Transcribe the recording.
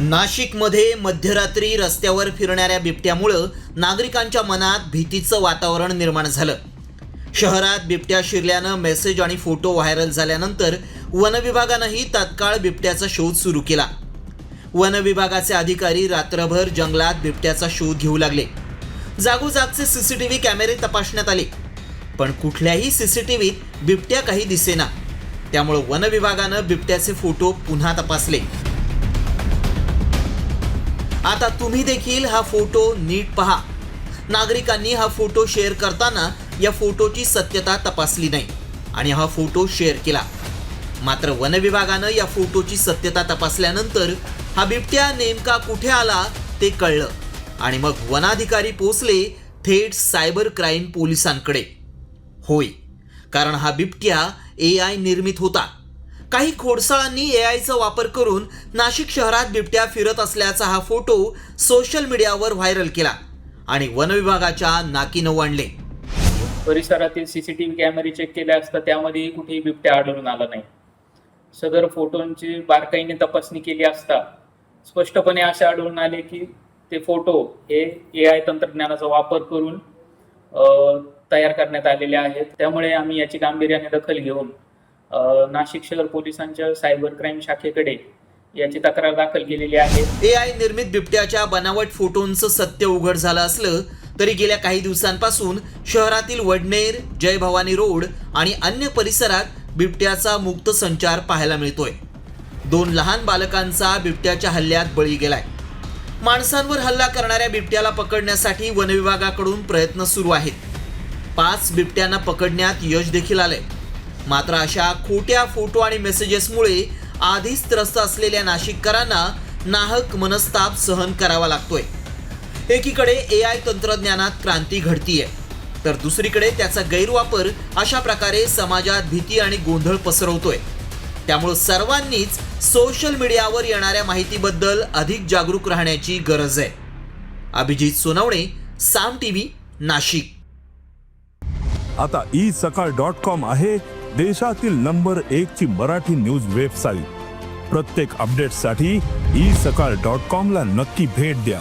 नाशिकमध्ये मध्यरात्री रस्त्यावर फिरणाऱ्या बिबट्यामुळं नागरिकांच्या मनात भीतीचं वातावरण निर्माण झालं। शहरात बिबट्या शिरल्यानं मेसेज आणि फोटो व्हायरल झाल्यानंतर वनविभागानंही तात्काळ बिबट्याचा शोध सुरू केला। वनविभागाचे अधिकारी रात्रभर जंगलात बिबट्याचा शोध घेऊ लागले। जागोजागचे सीसीटीव्ही कॅमेरे तपासण्यात आले, पण कुठल्याही सीसीटीव्हीत बिबट्या काही दिसेना। त्यामुळे वनविभागानं बिबट्याचे फोटो पुन्हा तपासले। आता तुम्ही देखील हा फोटो नीट पहा। नागरिकांनी हा फोटो शेअर करताना या फोटोची सत्यता तपासली नाही आणि हा फोटो शेअर केला। मात्र वनविभागानं या फोटोची सत्यता तपासल्यानंतर हा बिबट्या नेमका कुठे आला ते कळलं आणि मग वनाधिकारी पोहोचले थेट सायबर क्राईम पोलिसांकडे। होय, कारण हा बिबट्या AI निर्मित होता। काही खोडसाळांनी AIचा वापर करून नाशिक शहरात बिबट्या फिरत असल्याचा हा फोटो सोशल मीडियावर व्हायरल केला आणि वनविभागाच्या नाकीनऊ आणले। परिसरातील सीसीटीव्ही कॅमेरे चेक केले असता त्यामध्ये कुठेही बिबट्या आढळून आला नाही। सदर फोटोंची बारकाईने तपासणी केली असता स्पष्टपणे असे आढळून आले की ते फोटो हे AI तंत्रज्ञानाचा वापर करून तयार करण्यात आलेले आहेत। त्यामुळे आम्ही याची गांभीर्याने दखल घेऊन नाशिक शहर पोलिसांच्या सायबर क्राईम शाखेकडे याची तक्रार दाखल केलेली आहे। AI निर्मित बिबट्याच्या बनावट फोटोंचं सत्य उघड झालं असलं तरी गेल्या काही दिवसांपासून शहरातील वडनेर, जय भवानी रोड आणि अन्य परिसरात बिबट्याचा मुक्त संचार पाहायला मिळतोय। 2 लहान बालकांचा बिबट्याच्या हल्ल्यात बळी गेलाय। माणसांवर हल्ला करणाऱ्या बिबट्याला पकडण्यासाठी वनविभागाकडून प्रयत्न सुरू आहेत। 5 बिबट्यांना पकडण्यात यश देखील आलंय। मात्र अशा खोट्या फोटो आणि मेसेजेसमुळे आधीच त्रस्त असलेल्या नाशिककरांना नाहक मनस्ताप सहन करावा लागतोय। एकीकडे AI तंत्रज्ञानात क्रांती घडतीये, तर दुसरीकडे त्याचा गैरवापर अशा प्रकारे समाजात भीती आणि गोंधळ पसरवतोय। त्यामुळे सर्वांनीच सोशल मीडियावर येणाऱ्या माहितीबद्दल अधिक जागरूक राहण्याची गरज आहे। अभिजित सोनवणे, साम TV, नाशिक। आता isakal.com आहे देशातील नंबर 1 ची मराठी न्यूज वेबसाईट। प्रत्येक अपडेटसाठी isakal.com ला नक्की भेट द्या।